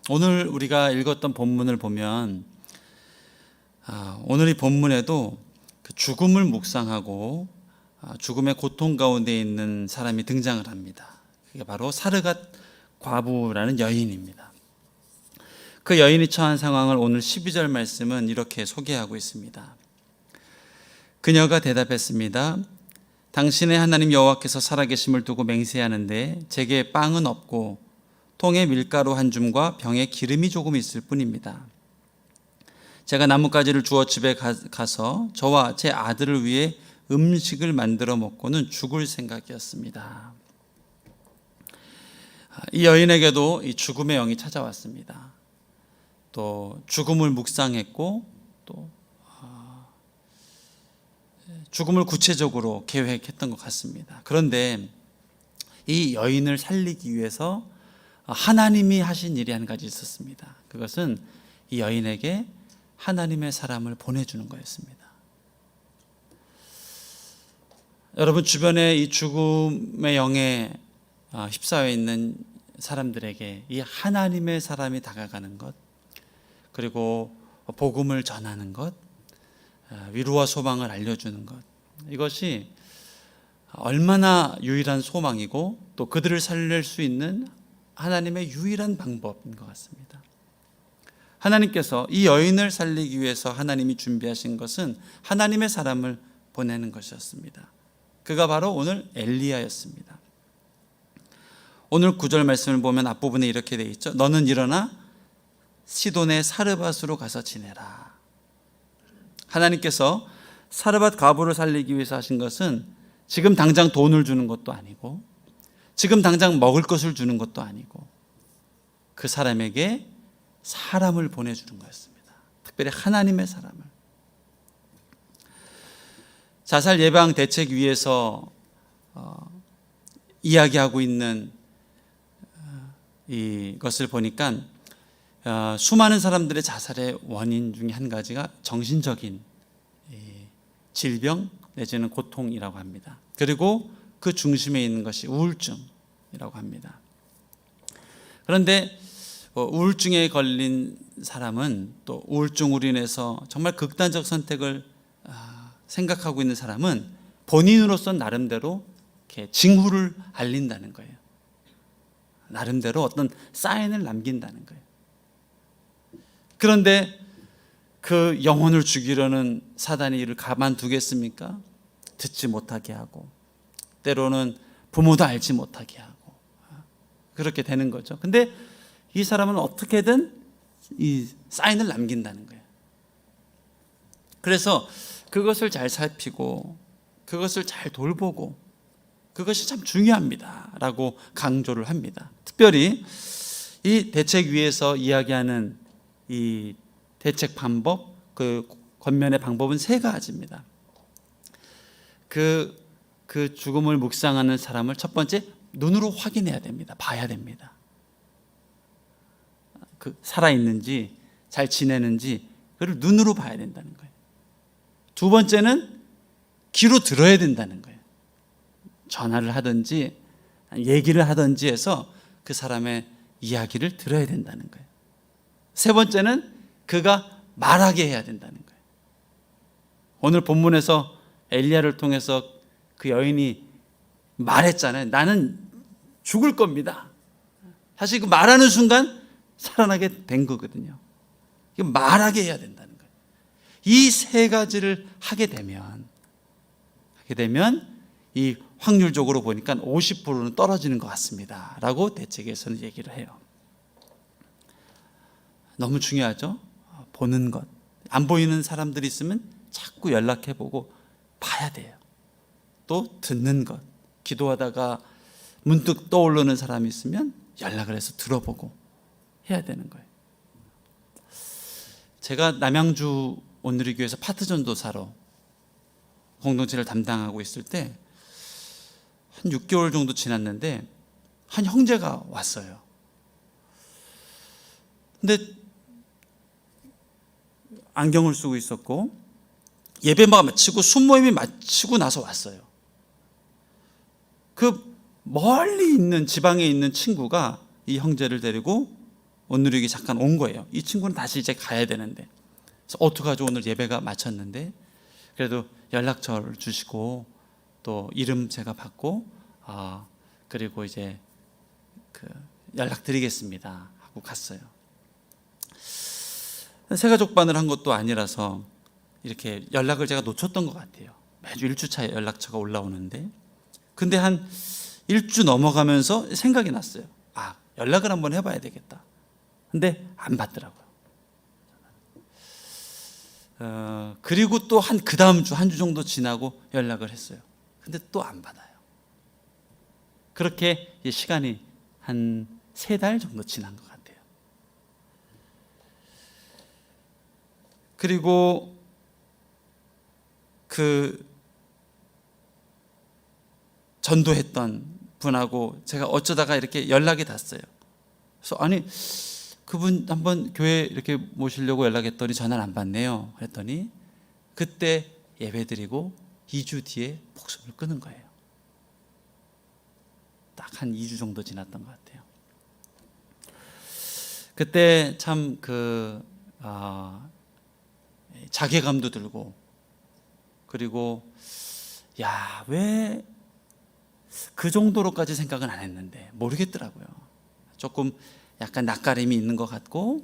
오늘 우리가 읽었던 본문을 보면 오늘 이 본문에도 그 죽음을 묵상하고 죽음의 고통 가운데 있는 사람이 등장을 합니다. 그게 바로 사르밧 과부라는 여인입니다. 그 여인이 처한 상황을 오늘 12절 말씀은 이렇게 소개하고 있습니다. 그녀가 대답했습니다. 당신의 하나님 여호와께서 살아계심을 두고 맹세하는데 제게 빵은 없고 통에 밀가루 한 줌과 병에 기름이 조금 있을 뿐입니다. 제가 나뭇가지를 주워 집에 가서 저와 제 아들을 위해 음식을 만들어 먹고는 죽을 생각이었습니다. 이 여인에게도 이 죽음의 영이 찾아왔습니다. 또 죽음을 묵상했고 또 죽음을 구체적으로 계획했던 것 같습니다. 그런데 이 여인을 살리기 위해서 하나님이 하신 일이 한 가지 있었습니다. 그것은 이 여인에게 하나님의 사람을 보내주는 거였습니다. 여러분 주변에 이 죽음의 영에 휩싸여 있는 사람들에게 이 하나님의 사람이 다가가는 것, 그리고 복음을 전하는 것, 위로와 소망을 알려주는 것, 이것이 얼마나 유일한 소망이고 또 그들을 살릴 수 있는 하나님의 유일한 방법인 것 같습니다. 하나님께서 이 여인을 살리기 위해서 하나님이 준비하신 것은 하나님의 사람을 보내는 것이었습니다. 그가 바로 오늘 엘리야였습니다. 오늘 9절 말씀을 보면 앞부분에 이렇게 되어 있죠. 너는 일어나 시돈의 사르밧으로 가서 지내라. 하나님께서 사르밧 과부를 살리기 위해서 하신 것은 지금 당장 돈을 주는 것도 아니고 지금 당장 먹을 것을 주는 것도 아니고 그 사람에게 사람을 보내주는 거였습니다. 특별히 하나님의 사람을. 자살 예방 대책 위에서 이야기하고 있는 이것을 보니까 수많은 사람들의 자살의 원인 중에 한 가지가 정신적인 질병 내지는 고통이라고 합니다. 그리고 그 중심에 있는 것이 우울증이라고 합니다. 그런데 우울증에 걸린 사람은 또 우울증으로 인해서 정말 극단적 선택을 생각하고 있는 사람은 본인으로서 나름대로 이렇게 징후를 알린다는 거예요. 나름대로 어떤 사인을 남긴다는 거예요. 그런데 그 영혼을 죽이려는 사단의 일을 가만두겠습니까? 듣지 못하게 하고 때로는 부모도 알지 못하게 하고 그렇게 되는 거죠. 근데 이 사람은 어떻게든 이 사인을 남긴다는 거예요. 그래서 그것을 잘 살피고 그것을 잘 돌보고 그것이 참 중요합니다 라고 강조를 합니다. 특별히 이 대책 위에서 이야기하는 이 대책 방법, 그 권면의 방법은 세 가지입니다. 그 죽음을 묵상하는 사람을 첫 번째 눈으로 확인해야 됩니다. 봐야 됩니다. 그 살아있는지 잘 지내는지 그를 눈으로 봐야 된다는 거예요. 두 번째는 귀로 들어야 된다는 거예요. 전화를 하든지 얘기를 하든지 해서 그 사람의 이야기를 들어야 된다는 거예요. 세 번째는 그가 말하게 해야 된다는 거예요. 오늘 본문에서 엘리야를 통해서 그 여인이 말했잖아요. 나는 죽을 겁니다. 사실 그 말하는 순간 살아나게 된 거거든요. 말하게 해야 된다는 거예요. 이 세 가지를 하게 되면 이 확률적으로 보니까 50%는 떨어지는 것 같습니다 라고 대책에서는 얘기를 해요. 너무 중요하죠. 보는 것. 안 보이는 사람들이 있으면 자꾸 연락해보고 봐야 돼요. 또 듣는 것. 기도하다가 문득 떠오르는 사람이 있으면 연락을 해서 들어보고 해야 되는 거예요. 제가 남양주 온누리교회에서 파트전도사로 공동체를 담당하고 있을 때 한 6개월 정도 지났는데 한 형제가 왔어요. 근데 안경을 쓰고 있었고 예배가 마치고 순모임이 마치고 나서 왔어요. 그 멀리 있는 지방에 있는 친구가 이 형제를 데리고 온누리기 잠깐 온 거예요. 이 친구는 다시 이제 가야 되는데, 그래서 어떡하죠? 오늘 예배가 마쳤는데. 그래도 연락처를 주시고 또 이름 제가 받고 그리고 이제 연락드리겠습니다 하고 갔어요. 새가족반을 한 것도 아니라서 이렇게 연락을 제가 놓쳤던 것 같아요. 매주 1주차에 연락처가 올라오는데, 근데 한 1주 넘어가면서 생각이 났어요. 연락을 한번 해봐야 되겠다. 근데 안 받더라고요. 그리고 또 그 다음 주, 한 주 정도 지나고 연락을 했어요. 근데 또 안 받아요. 그렇게 시간이 한 3달 정도 지난 것 같아요. 그리고 전도했던 분하고 제가 어쩌다가 이렇게 연락이 닿았어요. 그래서 그분 한번 교회 이렇게 모시려고 연락했더니 전화를 안 받네요. 그랬더니 그때 예배드리고 2주 뒤에 목숨을 끊은 거예요. 딱 한 2주 정도 지났던 것 같아요. 그때 참 자괴감도 들고, 그리고 왜 그 정도로까지 생각은 안 했는데 모르겠더라고요. 조금 약간 낯가림이 있는 것 같고,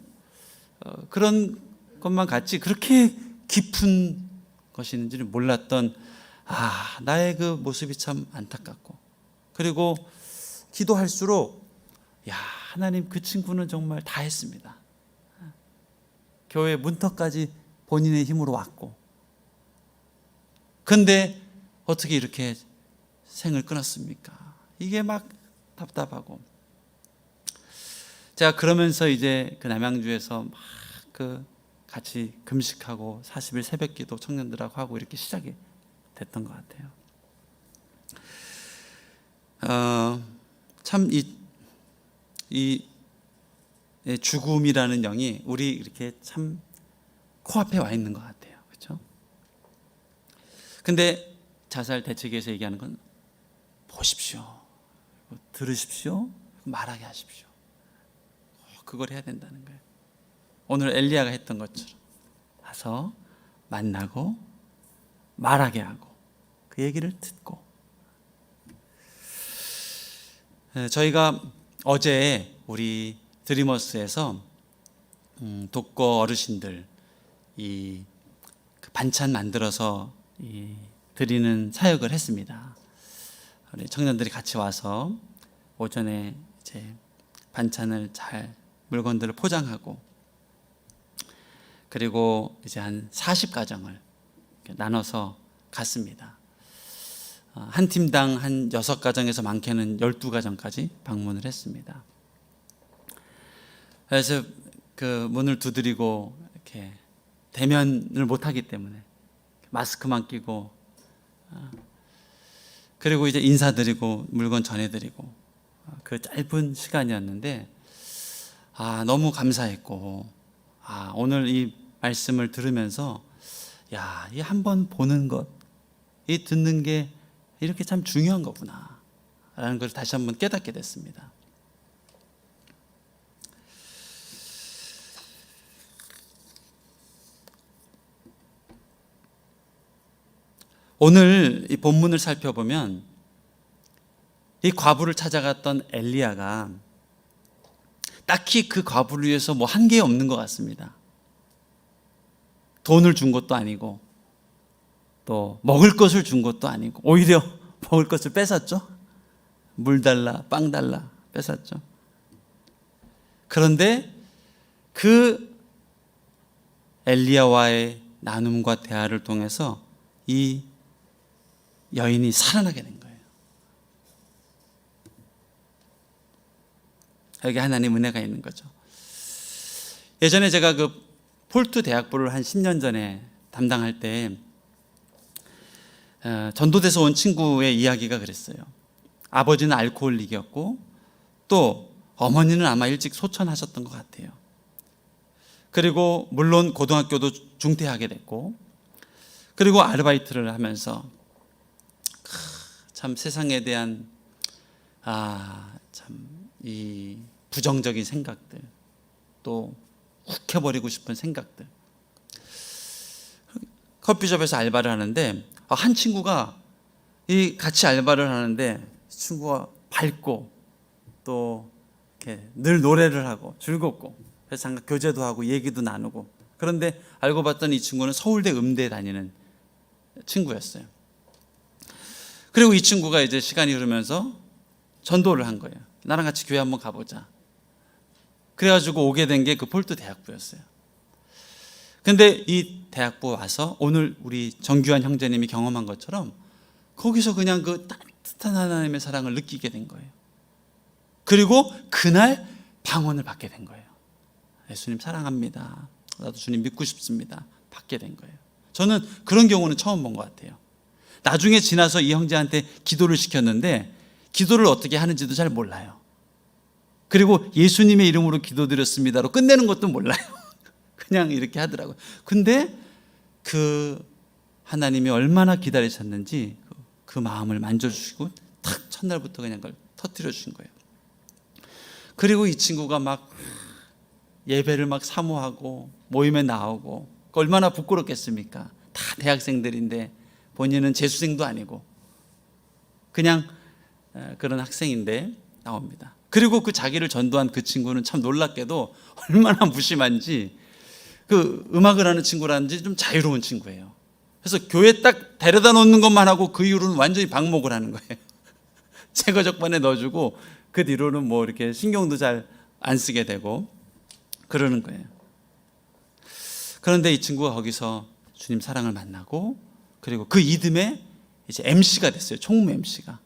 그런 것만 같지 그렇게 깊은 것이 있는지는 몰랐던 나의 그 모습이 참 안타깝고, 그리고 기도할수록 하나님, 그 친구는 정말 다 했습니다. 교회 문턱까지 본인의 힘으로 왔고, 근데 어떻게 이렇게 생을 끊었습니까? 이게 막 답답하고, 제가 그러면서 이제 남양주에서 막 같이 금식하고 40일 새벽기도 청년들하고 하고 이렇게 시작이 됐던 것 같아요. 참 이 죽음이라는 영이 우리 이렇게 참 코앞에 와 있는 것 같아요. 그렇죠? 근데 자살 대책에서 얘기하는 건 보십시오, 들으십시오, 말하게 하십시오. 그걸 해야 된다는 거예요. 오늘 엘리야가 했던 것처럼 가서 만나고 말하게 하고 그 얘기를 듣고. 저희가 어제 우리 드리머스에서 독거 어르신들 그 반찬 만들어서 드리는 사역을 했습니다. 우리 청년들이 같이 와서 오전에 이제 반찬을 물건들을 포장하고, 그리고 이제 한 40가정을 나눠서 갔습니다. 한 팀당 한 6가정에서 많게는 12가정까지 방문을 했습니다. 그래서 그 문을 두드리고 이렇게 대면을 못하기 때문에 마스크만 끼고, 그리고 이제 인사드리고 물건 전해드리고, 그 짧은 시간이었는데 너무 감사했고, 오늘 이 말씀을 들으면서 이 한번 보는 것, 이 듣는 게 이렇게 참 중요한 거구나 라는 걸 다시 한번 깨닫게 됐습니다. 오늘 이 본문을 살펴보면 이 과부를 찾아갔던 엘리야가 딱히 그 과부를 위해서 뭐 한 게 없는 것 같습니다. 돈을 준 것도 아니고 또 먹을 것을 준 것도 아니고, 오히려 먹을 것을 뺏었죠. 물 달라, 빵 달라 뺏었죠. 그런데 그 엘리야와의 나눔과 대화를 통해서 이 여인이 살아나게 된 거예요. 여기 하나님 은혜가 있는 거죠. 예전에 제가 그 폴트 대학부를 한 10년 전에 담당할 때 전도돼서 온 친구의 이야기가 그랬어요. 아버지는 알코올릭이었고 또 어머니는 아마 일찍 소천하셨던 것 같아요. 그리고 물론 고등학교도 중퇴하게 됐고, 그리고 아르바이트를 하면서 참 세상에 대한 참 이 부정적인 생각들, 또 욱해버리고 싶은 생각들. 커피숍에서 알바를 하는데 한 친구가 이 같이 알바를 하는데 친구가 밝고 또 이렇게 늘 노래를 하고 즐겁고 그래서 잠깐 교제도 하고 얘기도 나누고, 그런데 알고 봤더니 이 친구는 서울대 음대에 다니는 친구였어요. 그리고 이 친구가 이제 시간이 흐르면서 전도를 한 거예요. 나랑 같이 교회 한번 가보자. 그래가지고 오게 된 게 그 폴트 대학부였어요. 근데 이 대학부 와서 오늘 우리 정규환 형제님이 경험한 것처럼 거기서 그냥 그 따뜻한 하나님의 사랑을 느끼게 된 거예요. 그리고 그날 방언을 받게 된 거예요. 예수님 사랑합니다. 나도 주님 믿고 싶습니다. 받게 된 거예요. 저는 그런 경우는 처음 본 것 같아요. 나중에 지나서 이 형제한테 기도를 시켰는데 기도를 어떻게 하는지도 잘 몰라요. 그리고 예수님의 이름으로 기도드렸습니다로 끝내는 것도 몰라요. 그냥 이렇게 하더라고요. 근데 그 하나님이 얼마나 기다리셨는지 그 마음을 만져주시고 탁 첫날부터 그냥 그걸 터뜨려 주신 거예요. 그리고 이 친구가 막 예배를 막 사모하고 모임에 나오고, 얼마나 부끄럽겠습니까? 다 대학생들인데 본인은 재수생도 아니고 그냥 그런 학생인데 나옵니다. 그리고 그 자기를 전도한 그 친구는 참 놀랍게도 얼마나 무심한지 그 음악을 하는 친구라는지 좀 자유로운 친구예요. 그래서 교회 딱 데려다 놓는 것만 하고 그 이후로는 완전히 방목을 하는 거예요. 제거 적반에 넣어주고 그 뒤로는 뭐 이렇게 신경도 잘 안 쓰게 되고 그러는 거예요. 그런데 이 친구가 거기서 주님 사랑을 만나고, 그리고 그 이듬해 이제 MC가 됐어요. 총무 MC가.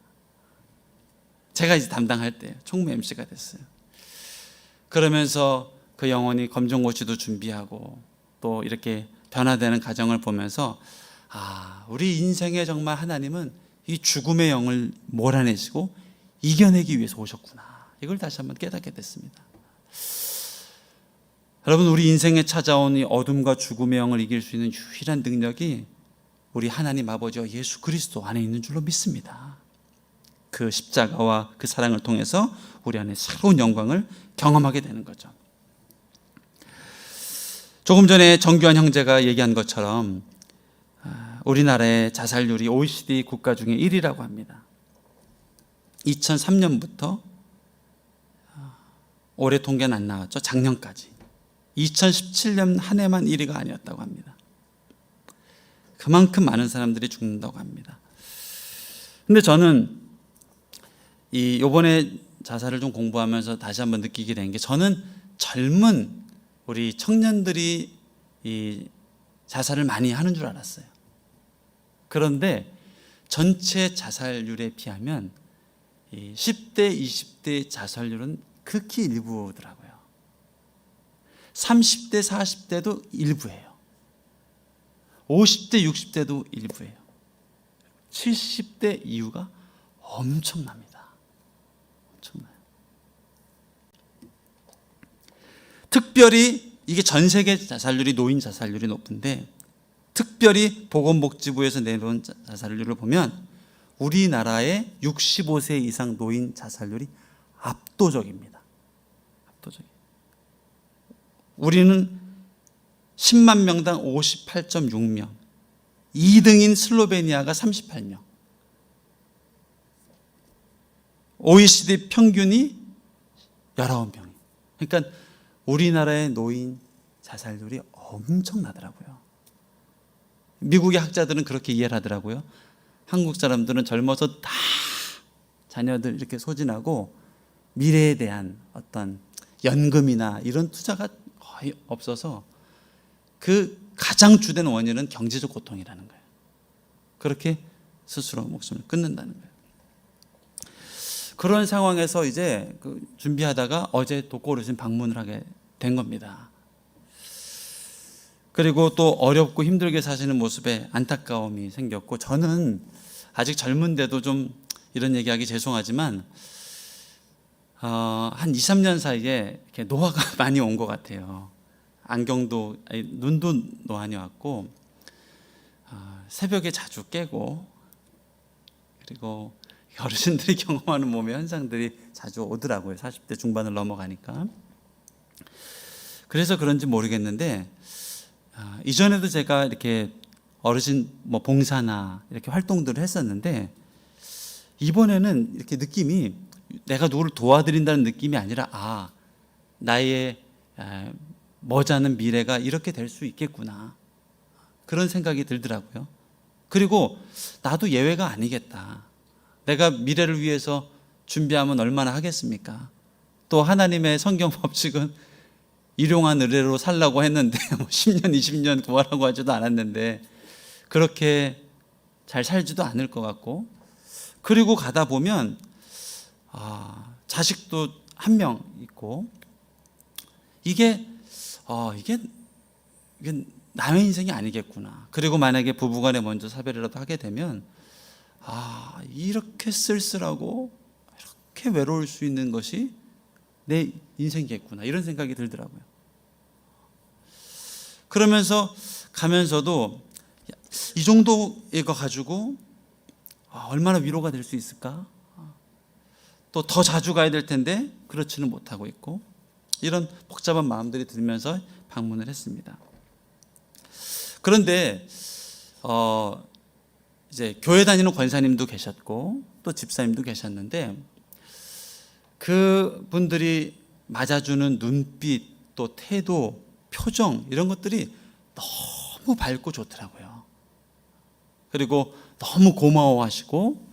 제가 이제 담당할 때 총무 MC가 됐어요. 그러면서 그 영혼이 검정고시도 준비하고 또 이렇게 변화되는 과정을 보면서 우리 인생에 정말 하나님은 이 죽음의 영을 몰아내시고 이겨내기 위해서 오셨구나. 이걸 다시 한번 깨닫게 됐습니다. 여러분, 우리 인생에 찾아온 이 어둠과 죽음의 영을 이길 수 있는 유일한 능력이 우리 하나님 아버지와 예수 그리스도 안에 있는 줄로 믿습니다. 그 십자가와 그 사랑을 통해서 우리 안에 새로운 영광을 경험하게 되는 거죠. 조금 전에 정규환 형제가 얘기한 것처럼 우리나라의 자살률이 OECD 국가 중에 1위라고 합니다. 2003년부터 올해 통계는 안 나왔죠. 작년까지 2017년 한 해만 1위가 아니었다고 합니다. 그만큼 많은 사람들이 죽는다고 합니다. 근데 저는 이번에 자살을 좀 공부하면서 다시 한번 느끼게 된 게, 저는 젊은 우리 청년들이 이 자살을 많이 하는 줄 알았어요. 그런데 전체 자살률에 비하면 이 10대, 20대 자살률은 극히 일부더라고요. 30대, 40대도 일부예요. 50대, 60대도 일부예요. 70대 이후가 엄청납니다. 엄청나요. 특별히 이게 전 세계 자살률이, 노인 자살률이 높은데 특별히 보건복지부에서 내놓은 자살률을 보면 우리나라의 65세 이상 노인 자살률이 압도적입니다. 압도적이에요. 우리는 10만 명당 58.6명, 2등인 슬로베니아가 38명, OECD 평균이 19명. 그러니까 우리나라의 노인 자살률이 엄청나더라고요. 미국의 학자들은 그렇게 이해를 하더라고요. 한국 사람들은 젊어서 다 자녀들 이렇게 소진하고 미래에 대한 어떤 연금이나 이런 투자가 거의 없어서 그 가장 주된 원인은 경제적 고통이라는 거예요. 그렇게 스스로 목숨을 끊는다는 거예요. 그런 상황에서 이제 준비하다가 어제 독고르신 방문을 하게 된 겁니다. 그리고 또 어렵고 힘들게 사시는 모습에 안타까움이 생겼고, 저는 아직 젊은데도 좀 이런 얘기하기 죄송하지만 한 2, 3년 사이에 이렇게 노화가 많이 온 것 같아요. 눈도 노안이 왔고 새벽에 자주 깨고, 그리고 어르신들이 경험하는 몸의 현상들이 자주 오더라고요. 40대 중반을 넘어가니까. 그래서 그런지 모르겠는데 이전에도 제가 이렇게 어르신 봉사나 이렇게 활동들을 했었는데 이번에는 이렇게 느낌이 내가 누구를 도와드린다는 느낌이 아니라 나의 머지않은 미래가 이렇게 될 수 있겠구나, 그런 생각이 들더라고요. 그리고 나도 예외가 아니겠다. 내가 미래를 위해서 준비하면 얼마나 하겠습니까? 또 하나님의 성경 법칙은 일용한 의뢰로 살라고 했는데 10년 20년 구하라고 하지도 않았는데 그렇게 잘 살지도 않을 것 같고, 그리고 가다 보면 자식도 한 명 있고 이게 남의 인생이 아니겠구나. 그리고 만약에 부부간에 먼저 사별이라도 하게 되면 이렇게 쓸쓸하고 이렇게 외로울 수 있는 것이 내 인생이겠구나, 이런 생각이 들더라고요. 그러면서 가면서도 이 정도 이거 가지고 얼마나 위로가 될 수 있을까? 또 더 자주 가야 될 텐데 그렇지는 못하고 있고, 이런 복잡한 마음들이 들면서 방문을 했습니다. 그런데 이제 교회 다니는 권사님도 계셨고 또 집사님도 계셨는데 그 분들이 맞아주는 눈빛, 또 태도, 표정, 이런 것들이 너무 밝고 좋더라고요. 그리고 너무 고마워하시고,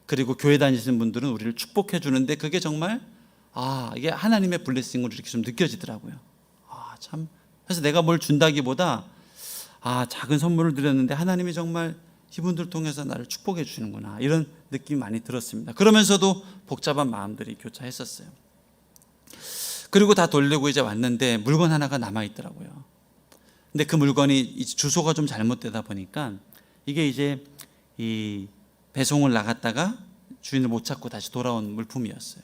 그리고 교회 다니시는 분들은 우리를 축복해 주는데 그게 정말 이게 하나님의 블레싱으로 이렇게 좀 느껴지더라고요. 참, 그래서 내가 뭘 준다기보다 작은 선물을 드렸는데 하나님이 정말 이분들 통해서 나를 축복해 주시는구나, 이런 느낌이 많이 들었습니다. 그러면서도 복잡한 마음들이 교차했었어요. 그리고 다 돌리고 이제 왔는데 물건 하나가 남아 있더라고요. 근데 그 물건이 이제 주소가 좀 잘못되다 보니까 이게 이제 이 배송을 나갔다가 주인을 못 찾고 다시 돌아온 물품이었어요.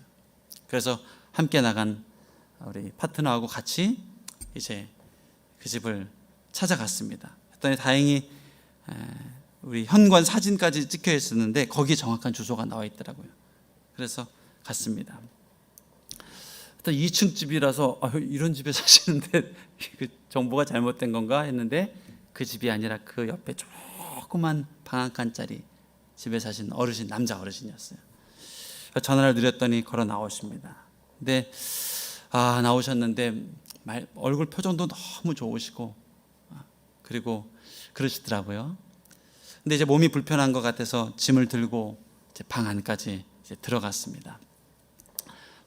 그래서 함께 나간 우리 파트너하고 같이 이제 그 집을 찾아갔습니다. 그랬더니 다행히 우리 현관 사진까지 찍혀 있었는데 거기에 정확한 주소가 나와 있더라고요. 그래서 갔습니다. 2층 집이라서 이런 집에 사시는데 그 정보가 잘못된 건가 했는데 그 집이 아니라 그 옆에 조그만 방 한 칸짜리 집에 사신 어르신, 남자 어르신이었어요. 전화를 드렸더니 걸어 나오십니다. 근데 나오셨는데 얼굴 표정도 너무 좋으시고 그리고 그러시더라고요. 근데 이제 몸이 불편한 것 같아서 짐을 들고 이제 방 안까지 이제 들어갔습니다.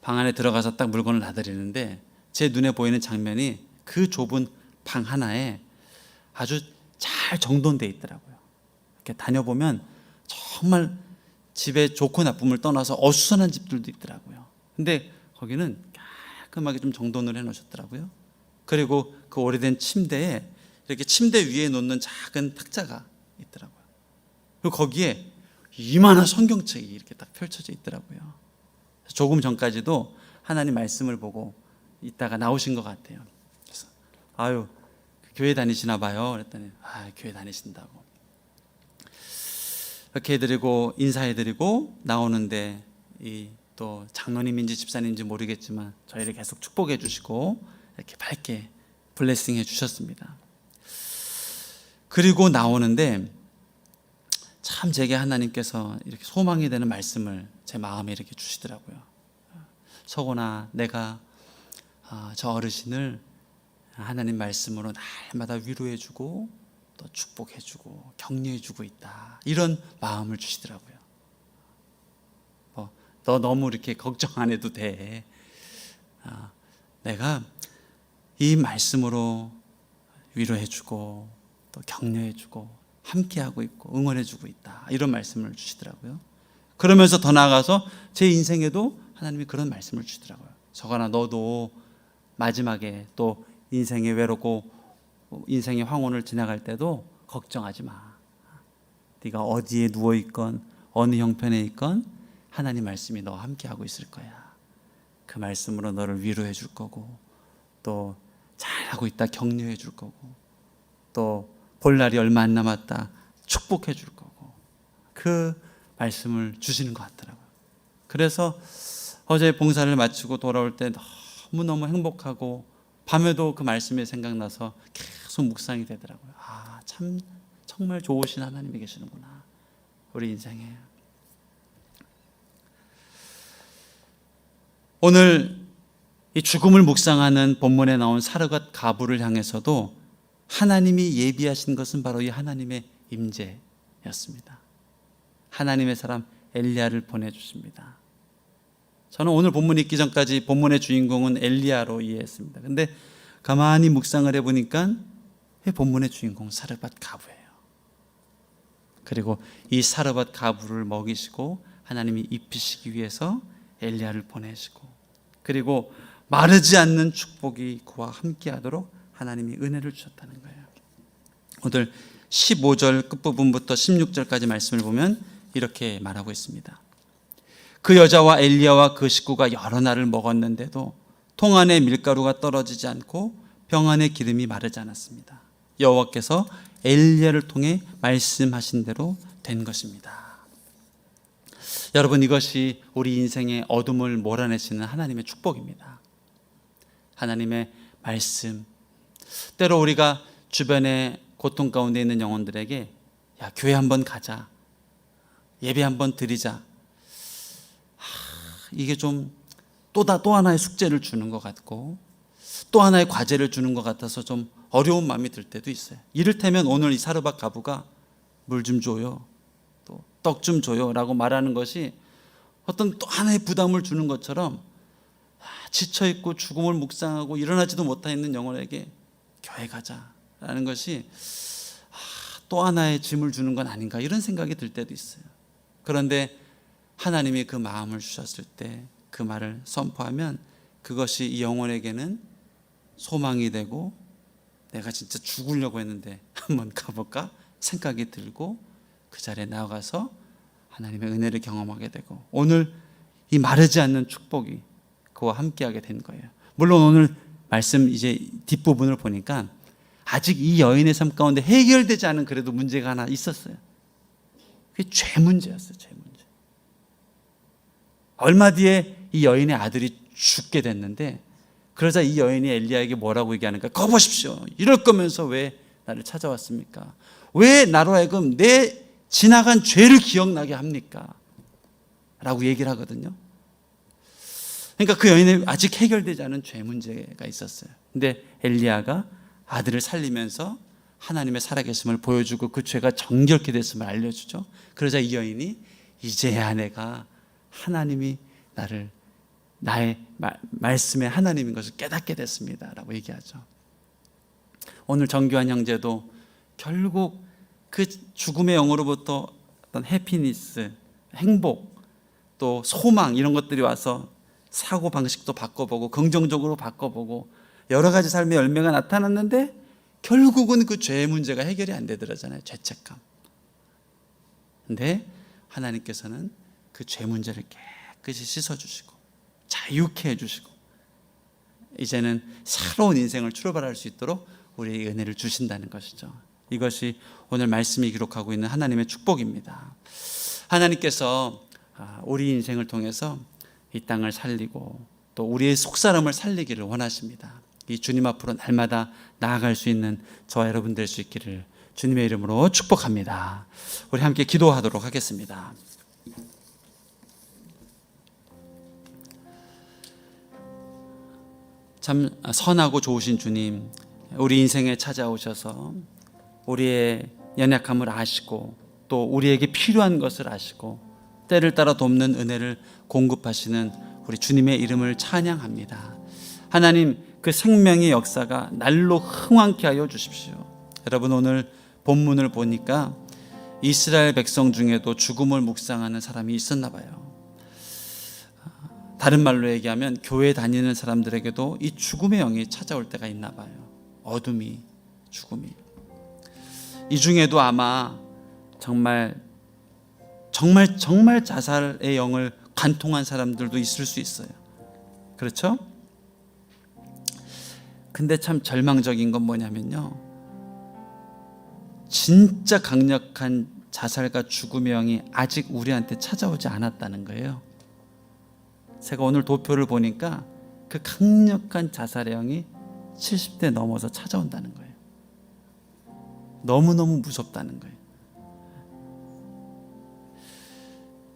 방 안에 들어가서 딱 물건을 놔드리는데 제 눈에 보이는 장면이 그 좁은 방 하나에 아주 잘 정돈되어 있더라고요. 이렇게 다녀보면 정말 집의 좋고 나쁨을 떠나서 어수선한 집들도 있더라고요. 근데 거기는 깔끔하게 좀 정돈을 해놓으셨더라고요. 그리고 그 오래된 침대에 이렇게 침대 위에 놓는 작은 탁자가 있더라고요. 그리고 거기에 이만한 성경책이 이렇게 딱 펼쳐져 있더라고요. 조금 전까지도 하나님 말씀을 보고 있다가 나오신 것 같아요. 그래서 교회 다니시나 봐요. 그랬더니 교회 다니신다고. 이렇게 해드리고 인사해드리고 나오는데 또 장로님인지 집사님인지 모르겠지만 저희를 계속 축복해 주시고 이렇게 밝게 블레싱 해 주셨습니다. 그리고 나오는데 참 제게 하나님께서 이렇게 소망이 되는 말씀을 제 마음에 이렇게 주시더라고요. 서고나 내가 저 어르신을 하나님 말씀으로 날마다 위로해주고 또 축복해주고 격려해주고 있다, 이런 마음을 주시더라고요. 너 너무 이렇게 걱정 안 해도 돼. 내가 이 말씀으로 위로해주고 또 격려해주고 함께하고 있고 응원해주고 있다, 이런 말씀을 주시더라고요. 그러면서 더 나아가서 제 인생에도 하나님이 그런 말씀을 주시더라고요. 서가나 너도 마지막에 또 인생의 외롭고 인생의 황혼을 지나갈 때도 걱정하지 마. 네가 어디에 누워있건 어느 형편에 있건 하나님 말씀이 너와 함께하고 있을 거야. 그 말씀으로 너를 위로해 줄 거고 또 잘하고 있다 격려해 줄 거고 또 볼 날이 얼마 안 남았다 축복해 줄 거고, 그 말씀을 주시는 것 같더라고요. 그래서 어제 봉사를 마치고 돌아올 때 너무너무 행복하고 밤에도 그 말씀이 생각나서 계속 묵상이 되더라고요. 참 정말 좋으신 하나님이 계시는구나, 우리 인생에. 오늘 이 죽음을 묵상하는 본문에 나온 사르밧 가부를 향해서도 하나님이 예비하신 것은 바로 이 하나님의 임재였습니다. 하나님의 사람 엘리야를 보내주십니다. 저는 오늘 본문 읽기 전까지 본문의 주인공은 엘리야로 이해했습니다. 근데 가만히 묵상을 해보니까 본문의 주인공 사르밧 가부예요. 그리고 이 사르밧 가부를 먹이시고 하나님이 입히시기 위해서 엘리야를 보내시고, 그리고 마르지 않는 축복이 그와 함께하도록 하나님이 은혜를 주셨다는 거예요. 오늘 15절 끝부분부터 16절까지 말씀을 보면 이렇게 말하고 있습니다. 그 여자와 엘리야와 그 식구가 여러 날을 먹었는데도 통 안에 밀가루가 떨어지지 않고 병 안에 기름이 마르지 않았습니다. 여호와께서 엘리야를 통해 말씀하신 대로 된 것입니다. 여러분, 이것이 우리 인생의 어둠을 몰아내시는 하나님의 축복입니다. 하나님의 말씀. 때로 우리가 주변에 고통 가운데 있는 영혼들에게 야, 교회 한번 가자, 예배 한번 드리자, 이게 좀 또 하나의 숙제를 주는 것 같고 또 하나의 과제를 주는 것 같아서 좀 어려운 마음이 들 때도 있어요. 이를테면 오늘 이 사르밧 가부가 물 좀 줘요, 또 떡 좀 줘요 라고 말하는 것이 어떤 또 하나의 부담을 주는 것처럼 지쳐있고 죽음을 묵상하고 일어나지도 못하는 영혼에게 교회 가자라는 것이 또 하나의 짐을 주는 건 아닌가, 이런 생각이 들 때도 있어요. 그런데 하나님이 그 마음을 주셨을 때 그 말을 선포하면 그것이 이 영혼에게는 소망이 되고 내가 진짜 죽으려고 했는데 한번 가볼까 생각이 들고 그 자리에 나아가서 하나님의 은혜를 경험하게 되고 오늘 이 마르지 않는 축복이 그와 함께하게 된 거예요. 물론 오늘 말씀 이제 뒷부분을 보니까 아직 이 여인의 삶 가운데 해결되지 않은 그래도 문제가 하나 있었어요. 그게 죄 문제였어요. 죄 문제. 얼마 뒤에 이 여인의 아들이 죽게 됐는데, 그러자 이 여인이 엘리야에게 뭐라고 얘기하는가? 거 보십시오, 이럴 거면서 왜 나를 찾아왔습니까? 왜 나로 하여금 내 지나간 죄를 기억나게 합니까? 라고 얘기를 하거든요. 그러니까 그 여인은 아직 해결되지 않은 죄 문제가 있었어요. 근데 엘리야가 아들을 살리면서 하나님의 살아계심을 보여주고 그 죄가 정결케 됐음을 알려주죠. 그러자 이 여인이 이제야 내가 하나님이 나의 말씀의 하나님인 것을 깨닫게 됐습니다 라고 얘기하죠. 오늘 정교한 형제도 결국 그 죽음의 영으로부터 어떤 해피니스, 행복, 또 소망, 이런 것들이 와서 사고 방식도 바꿔보고 긍정적으로 바꿔보고 여러 가지 삶의 열매가 나타났는데 결국은 그 죄의 문제가 해결이 안 되더라잖아요. 죄책감. 근데 하나님께서는 그 죄 문제를 깨끗이 씻어주시고 자유케 해주시고 이제는 새로운 인생을 출발할 수 있도록 우리에게 은혜를 주신다는 것이죠. 이것이 오늘 말씀이 기록하고 있는 하나님의 축복입니다. 하나님께서 우리 인생을 통해서 이 땅을 살리고 또 우리의 속사람을 살리기를 원하십니다. 이 주님 앞으로 날마다 나아갈 수 있는 저와 여러분 될 수 있기를 주님의 이름으로 축복합니다. 우리 함께 기도하도록 하겠습니다. 참 선하고 좋으신 주님, 우리 인생에 찾아오셔서 우리의 연약함을 아시고 또 우리에게 필요한 것을 아시고 때를 따라 돕는 은혜를 공급하시는 우리 주님의 이름을 찬양합니다. 하나님, 그 생명의 역사가 날로 흥왕케 하여 주십시오. 여러분, 오늘 본문을 보니까 이스라엘 백성 중에도 죽음을 묵상하는 사람이 있었나 봐요. 다른 말로 얘기하면 교회 다니는 사람들에게도 이 죽음의 영이 찾아올 때가 있나 봐요. 어둠이, 죽음이. 이 중에도 아마 정말 자살의 영을 관통한 사람들도 있을 수 있어요. 그렇죠? 근데 참 절망적인 건 뭐냐면요, 진짜 강력한 자살과 죽음의 영이 아직 우리한테 찾아오지 않았다는 거예요. 제가 오늘 도표를 보니까 그 강력한 자살의 영이 70대 넘어서 찾아온다는 거예요. 너무너무 무섭다는 거예요.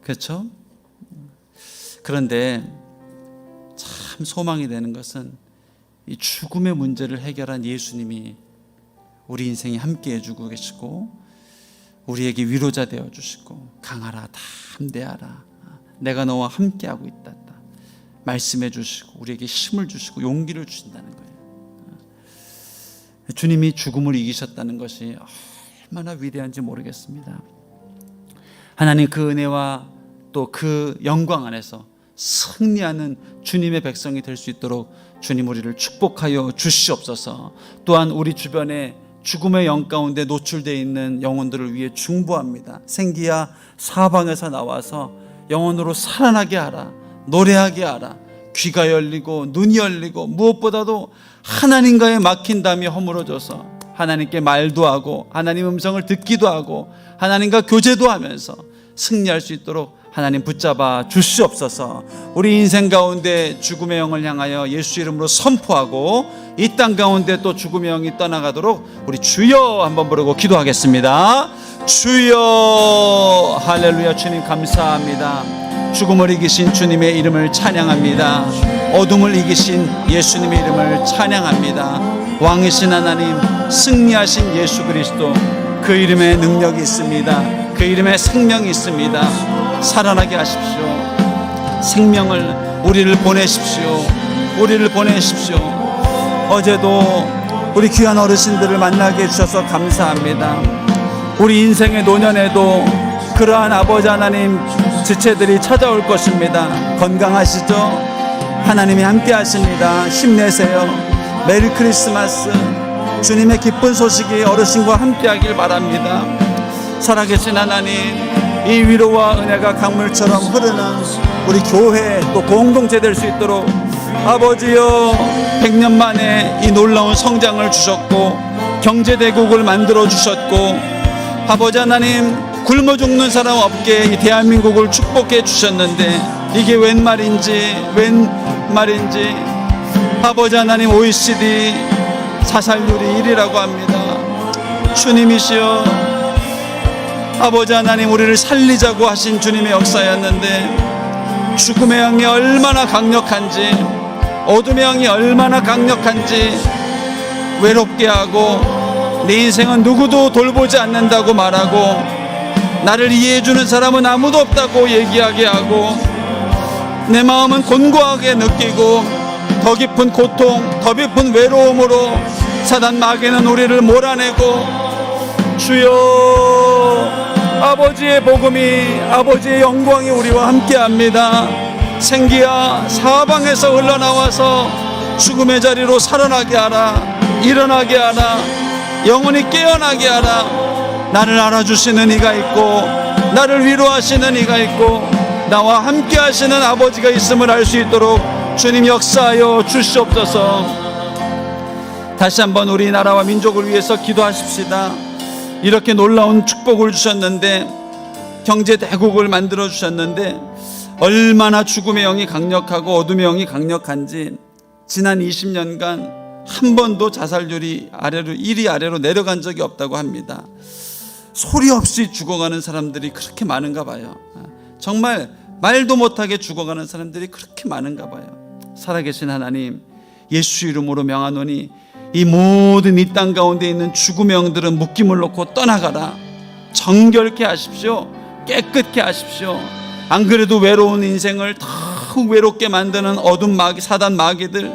그렇죠? 그런데 참 소망이 되는 것은 이 죽음의 문제를 해결한 예수님이 우리 인생에 함께 해주고 계시고 우리에게 위로자 되어주시고 강하라 담대하라 내가 너와 함께하고 있다 말씀해 주시고 우리에게 힘을 주시고 용기를 주신다는 거예요. 주님이 죽음을 이기셨다는 것이 얼마나 위대한지 모르겠습니다. 하나님 그 은혜와 또 그 영광 안에서 승리하는 주님의 백성이 될 수 있도록 주님 우리를 축복하여 주시옵소서. 또한 우리 주변에 죽음의 영 가운데 노출되어 있는 영혼들을 위해 중보합니다. 생기야 사방에서 나와서 영혼으로 살아나게 하라. 노래하게 하라. 귀가 열리고 눈이 열리고 무엇보다도 하나님과의 막힌 담이 허물어져서 하나님께 말도 하고 하나님 음성을 듣기도 하고 하나님과 교제도 하면서 승리할 수 있도록 하나님 붙잡아 주시옵소서. 우리 인생 가운데 죽음의 영을 향하여 예수 이름으로 선포하고 이 땅 가운데 또 죽음의 영이 떠나가도록 우리 주여 한번 부르고 기도하겠습니다. 주여. 할렐루야. 주님 감사합니다. 죽음을 이기신 주님의 이름을 찬양합니다. 어둠을 이기신 예수님의 이름을 찬양합니다. 왕이신 하나님, 승리하신 예수 그리스도, 그 이름에 능력이 있습니다. 그 이름에 생명이 있습니다. 살아나게 하십시오. 생명을 우리를 보내십시오. 우리를 보내십시오. 어제도 우리 귀한 어르신들을 만나게 해주셔서 감사합니다. 우리 인생의 노년에도 그러한 아버지 하나님 지체들이 찾아올 것입니다. 건강하시죠? 하나님이 함께 하십니다. 힘내세요. 메리 크리스마스. 주님의 기쁜 소식이 어르신과 함께 하길 바랍니다. 살아계신 하나님, 이 위로와 은혜가 강물처럼 흐르는 우리 교회 또 공동체 될 수 있도록 아버지여 100년 만에 이 놀라운 성장을 주셨고 경제대국을 만들어 주셨고 아버지 하나님 굶어 죽는 사람 없게 이 대한민국을 축복해 주셨는데 이게 웬 말인지 아버지 하나님 OECD 자살률이 1위라고 합니다. 주님이시여 아버지 하나님 우리를 살리자고 하신 주님의 역사였는데 죽음의 영이 얼마나 강력한지 어둠의 영이 얼마나 강력한지 외롭게 하고 내 인생은 누구도 돌보지 않는다고 말하고 나를 이해해주는 사람은 아무도 없다고 얘기하게 하고 내 마음은 곤고하게 느끼고 더 깊은 고통, 더 깊은 외로움으로 사단 마귀는 우리를 몰아내고 주여 아버지의 복음이 아버지의 영광이 우리와 함께합니다. 생기야 사방에서 흘러나와서 죽음의 자리로 살아나게 하라. 일어나게 하라. 영혼이 깨어나게 하라. 나를 알아주시는 이가 있고 나를 위로하시는 이가 있고 나와 함께 하시는 아버지가 있음을 알 수 있도록 주님 역사하여 주시옵소서. 다시 한번 우리나라와 민족을 위해서 기도하십시다. 이렇게 놀라운 축복을 주셨는데 경제 대국을 만들어 주셨는데 얼마나 죽음의 영이 강력하고 어둠의 영이 강력한지 지난 20년간 한 번도 자살률이 아래로 1위 아래로 내려간 적이 없다고 합니다. 소리 없이 죽어가는 사람들이 그렇게 많은가 봐요. 정말 말도 못하게 죽어가는 사람들이 그렇게 많은가 봐요. 살아계신 하나님 예수 이름으로 명하노니 이 모든 이 땅 가운데 있는 죽음의 영들은 묶임을 놓고 떠나가라. 정결케 하십시오. 깨끗게 하십시오. 안 그래도 외로운 인생을 더 외롭게 만드는 어둠 마귀 사단 마귀들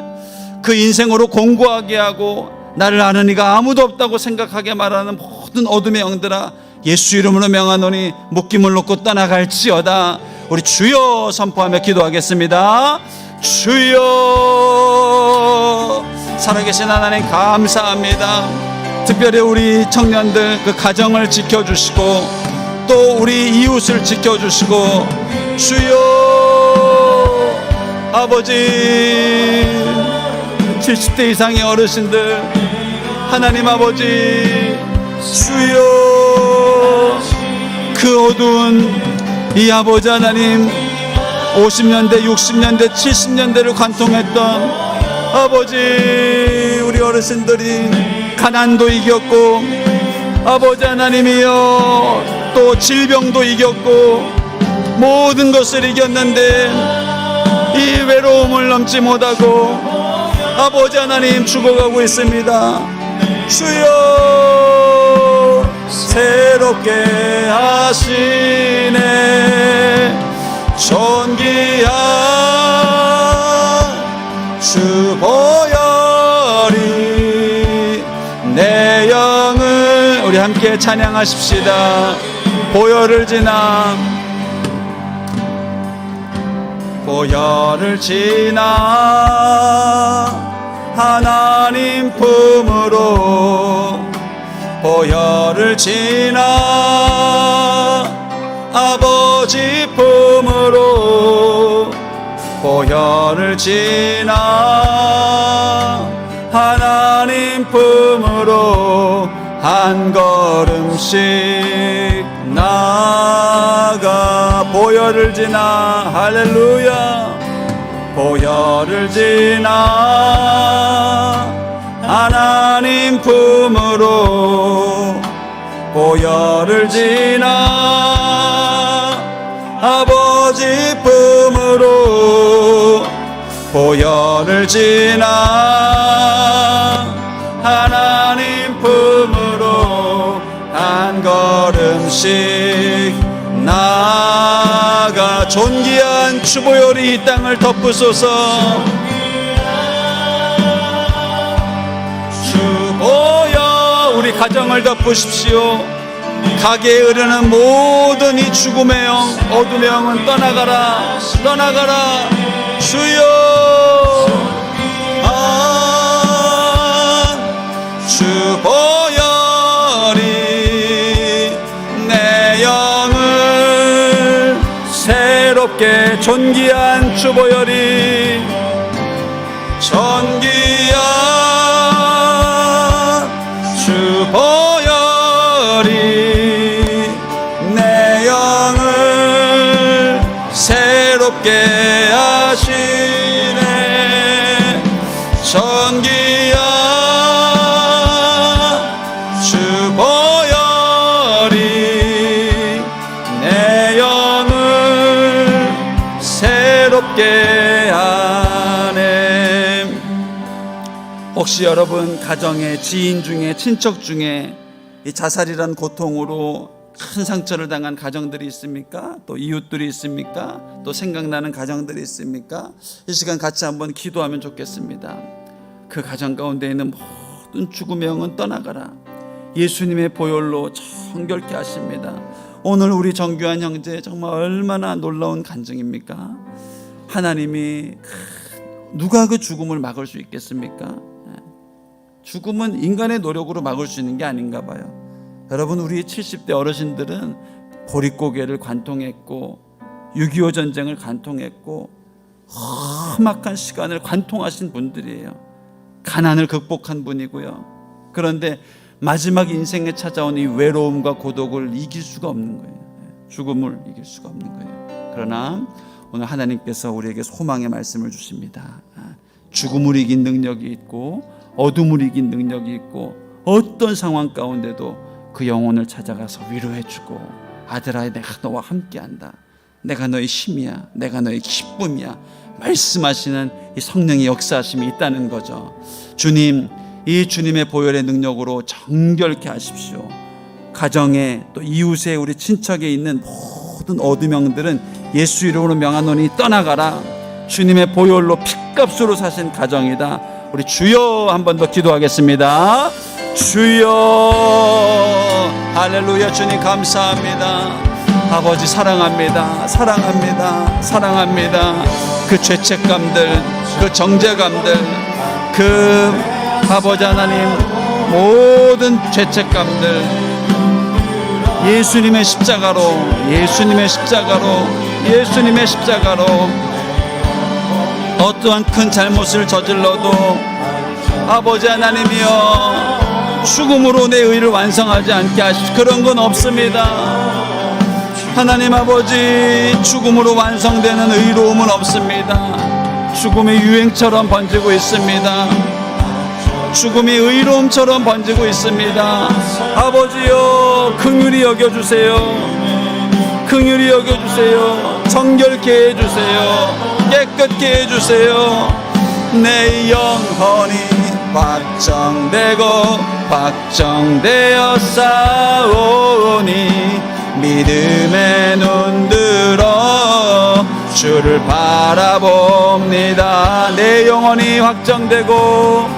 그 인생으로 공고하게 하고 나를 아는 이가 아무도 없다고 생각하게 말하는 모든 어둠의 영들아 예수 이름으로 명하노니 묶임을 놓고 떠나갈지어다. 우리 주여 선포하며 기도하겠습니다. 주여 살아계신 하나님 감사합니다. 특별히 우리 청년들 그 가정을 지켜주시고 또 우리 이웃을 지켜주시고 주여 아버지 70대 이상의 어르신들 하나님 아버지 주여 그 어두운 이 아버지 하나님 50년대, 60년대, 70년대를 관통했던 아버지, 우리 어르신들이 가난도 이겼고, 아버지 하나님이여, 또 질병도 이겼고 모든 것을 이겼는데 이 외로움을 넘지 못하고 아버지 하나님 죽어가고 있습니다. 주여, 새롭게 하시네. 존귀한 주 보혈이 내 영을, 우리 함께 찬양하십시다. 보혈을 지나, 보혈을 지나 하나님 품으로, 보혈을 지나 아버지 품으로, 보혈을 지나 하나님 품으로 한 걸음씩 나아가. 보혈을 지나, 할렐루야. 보혈을 지나 하나님 품으로, 보혈을 지나 아버지 품으로, 보혈을 지나 하나님 품으로 한 걸음씩 나아가. 존귀한 주보혈이 이 땅을 덮으소서. 주보혈, 우리 가정을 덮으십시오. 가게에 흐르는 모든 이 죽음의 영, 어둠의 영은 떠나가라, 떠나가라. 주여, 주보혈이 내 영을 새롭게, 존귀한 주보혈이, 존귀한 주보혈이 내 영을 새롭게 하시네. 존귀한 주보혈이 내 영을 새롭게 하네. 혹시 여러분 가정에, 지인 중에, 친척 중에 이 자살이란 고통으로 큰 상처를 당한 가정들이 있습니까? 또 이웃들이 있습니까? 또 생각나는 가정들이 있습니까? 이 시간 같이 한번 기도하면 좋겠습니다. 그 가정 가운데 있는 모든 죽음의 영은 떠나가라. 예수님의 보혈로 정결케 하십니다. 오늘 우리 정규환 형제 정말 얼마나 놀라운 간증입니까? 하나님이, 누가 그 죽음을 막을 수 있겠습니까? 죽음은 인간의 노력으로 막을 수 있는 게 아닌가 봐요. 여러분, 우리 70대 어르신들은 보릿고개를 관통했고 6.25 전쟁을 관통했고 험악한 시간을 관통하신 분들이에요. 가난을 극복한 분이고요. 그런데 마지막 인생에 찾아온 이 외로움과 고독을 이길 수가 없는 거예요. 죽음을 이길 수가 없는 거예요. 그러나 오늘 하나님께서 우리에게 소망의 말씀을 주십니다. 죽음을 이긴 능력이 있고 어둠을 이긴 능력이 있고 어떤 상황 가운데도 그 영혼을 찾아가서 위로해주고, 아들아 내가 너와 함께한다, 내가 너의 힘이야, 내가 너의 기쁨이야 말씀하시는 이 성령의 역사하심이 있다는 거죠. 주님, 이 주님의 보혈의 능력으로 정결케 하십시오. 가정에 또 이웃에, 우리 친척에 있는 모든 어둠영들은 예수 이름으로 명하노니 떠나가라. 주님의 보혈로 핏값으로 사신 가정이다. 우리 주여 한 번 더 기도하겠습니다. 주여, 할렐루야. 주님 감사합니다. 아버지 사랑합니다. 사랑합니다. 사랑합니다. 그 죄책감들, 그 정죄감들, 그 아버지 하나님 모든 죄책감들 예수님의 십자가로, 예수님의 십자가로, 예수님의 십자가로 어떠한 큰 잘못을 저질러도 아버지 하나님이여 죽음으로 내 의를 완성하지 않게 하시오. 그런 건 없습니다. 하나님 아버지, 죽음으로 완성되는 의로움은 없습니다. 죽음이 유행처럼 번지고 있습니다. 죽음이 의로움처럼 번지고 있습니다. 아버지여, 긍휼히 여겨주세요. 긍휼히 여겨주세요. 정결케 해주세요. 깨끗게 해주세요. 내 영혼이 확정되고 확정되어 싸우니 믿음의 눈 들어 주를 바라봅니다. 내 영혼이 확정되고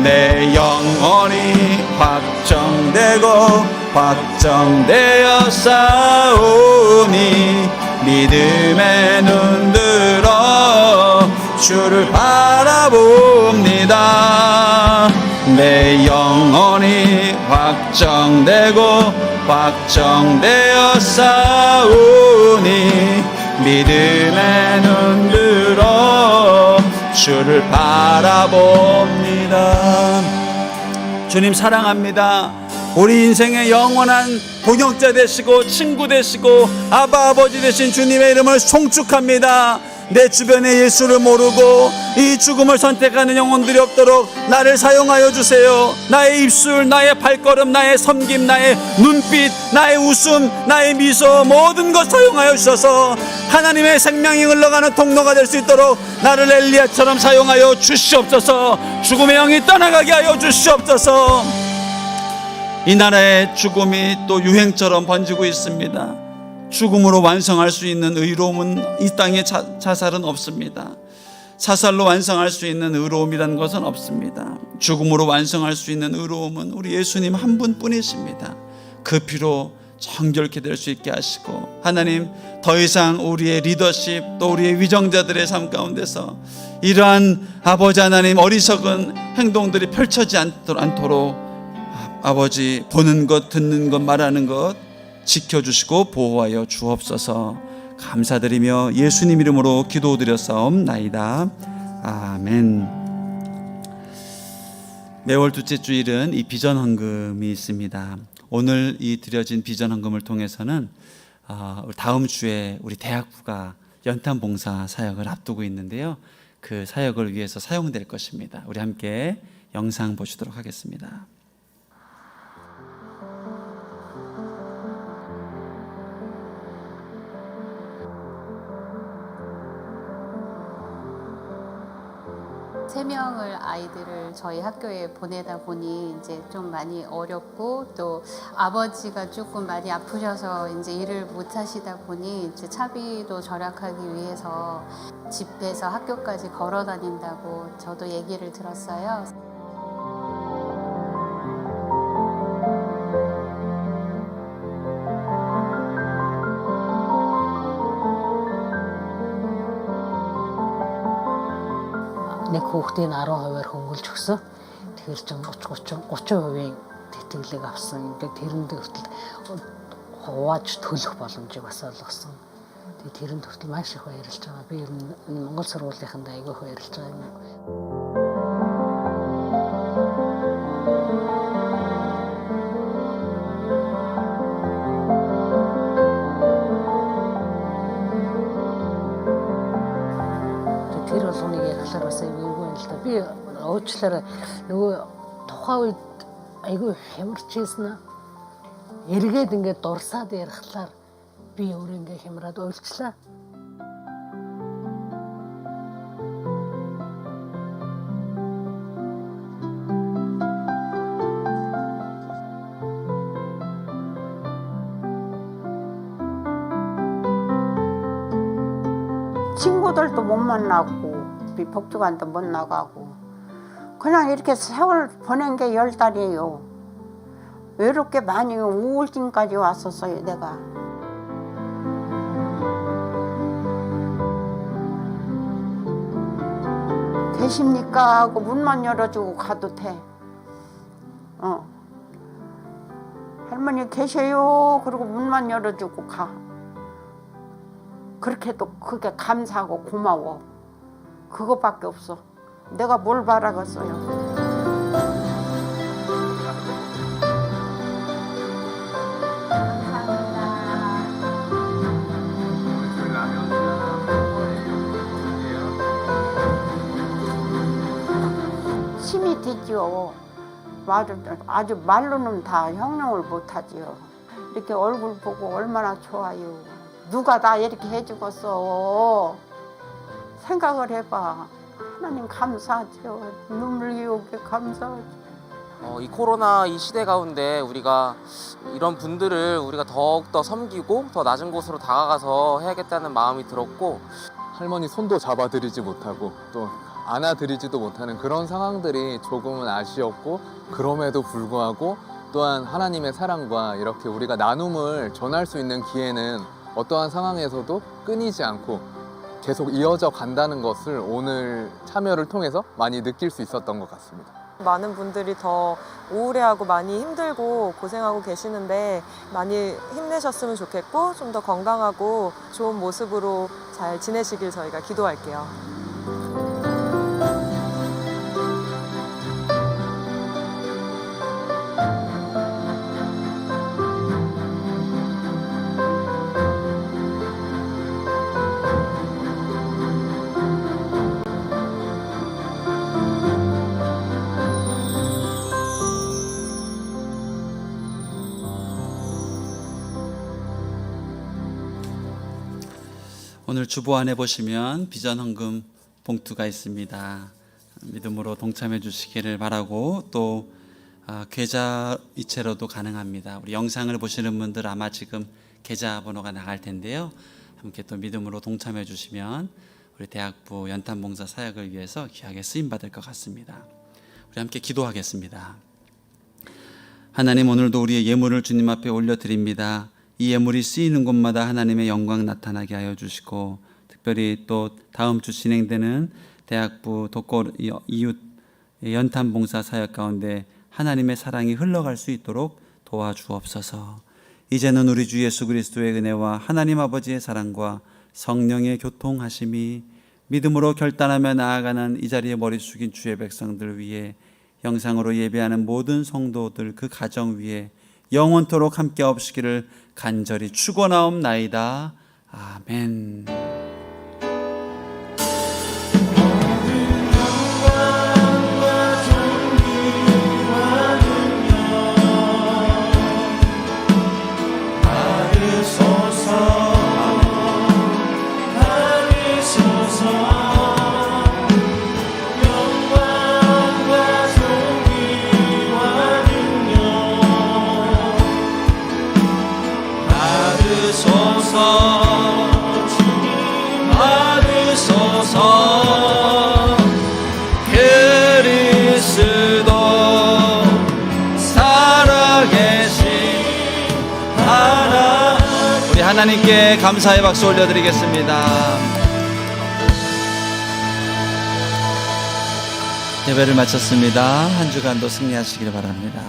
내 영혼이 확정되고 확정되어 싸우니 믿음의 눈 들어 주를 바라봅니다. 내 영혼이 확정되고 확정되어 싸우니 믿음의 눈 들어 주를 바라봅니다. 주님 사랑합니다. 우리 인생의 영원한 동역자 되시고 친구 되시고 아바 아버지 되신 주님의 이름을 송축합니다. 내 주변에 예수를 모르고 이 죽음을 선택하는 영혼들이 없도록 나를 사용하여 주세요. 나의 입술, 나의 발걸음, 나의 섬김, 나의 눈빛, 나의 웃음, 나의 미소, 모든 것 사용하여 주셔서 하나님의 생명이 흘러가는 통로가 될 수 있도록 나를 엘리야처럼 사용하여 주시옵소서. 죽음의 영이 떠나가게 하여 주시옵소서. 이 나라의 죽음이 또 유행처럼 번지고 있습니다. 죽음으로 완성할 수 있는 의로움은 이 땅에 자살은 없습니다. 사살로 완성할 수 있는 의로움이라는 것은 없습니다. 죽음으로 완성할 수 있는 의로움은 우리 예수님 한 분뿐이십니다. 그 피로 정결케 될 수 있게 하시고, 하나님 더 이상 우리의 리더십 또 우리의 위정자들의 삶 가운데서 이러한 아버지 하나님 어리석은 행동들이 펼쳐지지 않도록 아버지 보는 것, 듣는 것, 말하는 것 지켜주시고 보호하여 주옵소서. 감사드리며 예수님 이름으로 기도드렸사옵나이다. 아멘. 매월 둘째 주일은 이 비전 헌금이 있습니다. 오늘 이 드려진 비전 헌금을 통해서는 다음 주에 우리 대학부가 연탄 봉사 사역을 앞두고 있는데요. 그 사역을 위해서 사용될 것입니다. 우리 함께 영상 보시도록 하겠습니다. 세 명을 아이들을 저희 학교에 보내다 보니 이제 좀 많이 어렵고, 또 아버지가 조금 많이 아프셔서 이제 일을 못 하시다 보니 이제 차비도 절약하기 위해서 집에서 학교까지 걸어 다닌다고 저도 얘기를 들었어요. Нэг хүүхдийн 12-аар хөнгөлж өгсөн. Тэгэхээр ч 30% тэтгэлэг авсан. Ингээд тэрэнд хүртэл хувааж төлөх боломжийг бас олгосон. Тэгээд тэрэнд хүртэл маш их баярлж байгаа. Би ер нь Монгол сургуулийнханд айгүй их баярлж байгаа юм. Тэр болгоныг ярихлаар бас айгүй юм л да. Би уучлаарай. Нөгөө тухайн үед айгүй хямарч ийсэн. Эргээд ингээд дурсаад ярихлаар би өөрөө ингээд хямраад уйлчлаа. 친구들도 못 만나고 복지관도 못 나가고 그냥 이렇게 세월 보낸 게 10달이에요. 외롭게 많이 우울증까지 왔었어요. 내가 계십니까 하고 문만 열어주고 가도 돼. 할머니 계셔요 그리고 문만 열어주고 가. 그렇게도 그게 감사하고 고마워. 그것밖에 없어. 내가 뭘 바라겠어요. 감사합니다. 못했지요. 아주 말로는 다 형용을 못하지요. 이렇게 얼굴 보고 얼마나 좋아요. 누가 다 이렇게 해주겠어. 생각을 해봐. 하나님 감사하죠. 눈물겨우게 감사하죠. 이 코로나 이 시대 가운데 우리가 이런 분들을 우리가 더욱더 섬기고 더 낮은 곳으로 다가가서 해야겠다는 마음이 들었고, 할머니 손도 잡아드리지 못하고 또 안아드리지도 못하는 그런 상황들이 조금은 아쉬웠고, 그럼에도 불구하고 또한 하나님의 사랑과 이렇게 우리가 나눔을 전할 수 있는 기회는 어떠한 상황에서도 끊이지 않고 계속 이어져 간다는 것을 오늘 참여를 통해서 많이 느낄 수 있었던 것 같습니다. 많은 분들이 더 우울해하고 많이 힘들고 고생하고 계시는데 많이 힘내셨으면 좋겠고, 좀 더 건강하고 좋은 모습으로 잘 지내시길 저희가 기도할게요. 오늘 주보 안에 보시면 비전 헌금 봉투가 있습니다. 믿음으로 동참해 주시기를 바라고, 또 계좌 이체로도 가능합니다. 우리 영상을 보시는 분들 아마 지금 계좌 번호가 나갈 텐데요. 함께 또 믿음으로 동참해 주시면 우리 대학부 연탄봉사 사역을 위해서 귀하게 쓰임 받을 것 같습니다. 우리 함께 기도하겠습니다. 하나님, 오늘도 우리의 예물을 주님 앞에 올려드립니다. 이 예물이 쓰이는 곳마다 하나님의 영광 나타나게 하여 주시고, 특별히 또 다음 주 진행되는 대학부 독거 이웃 연탄봉사 사역 가운데 하나님의 사랑이 흘러갈 수 있도록 도와주옵소서. 이제는 우리 주 예수 그리스도의 은혜와 하나님 아버지의 사랑과 성령의 교통하심이 믿음으로 결단하며 나아가는 이 자리에 머리 숙인 주의 백성들 위해, 영상으로 예배하는 모든 성도들 그 가정 위에 영원토록 함께 없으기를 간절히 축원하옵나이다. 아멘. 하나님께 감사의 박수 올려드리겠습니다. 예배를 마쳤습니다. 한 주간도 승리하시길 바랍니다.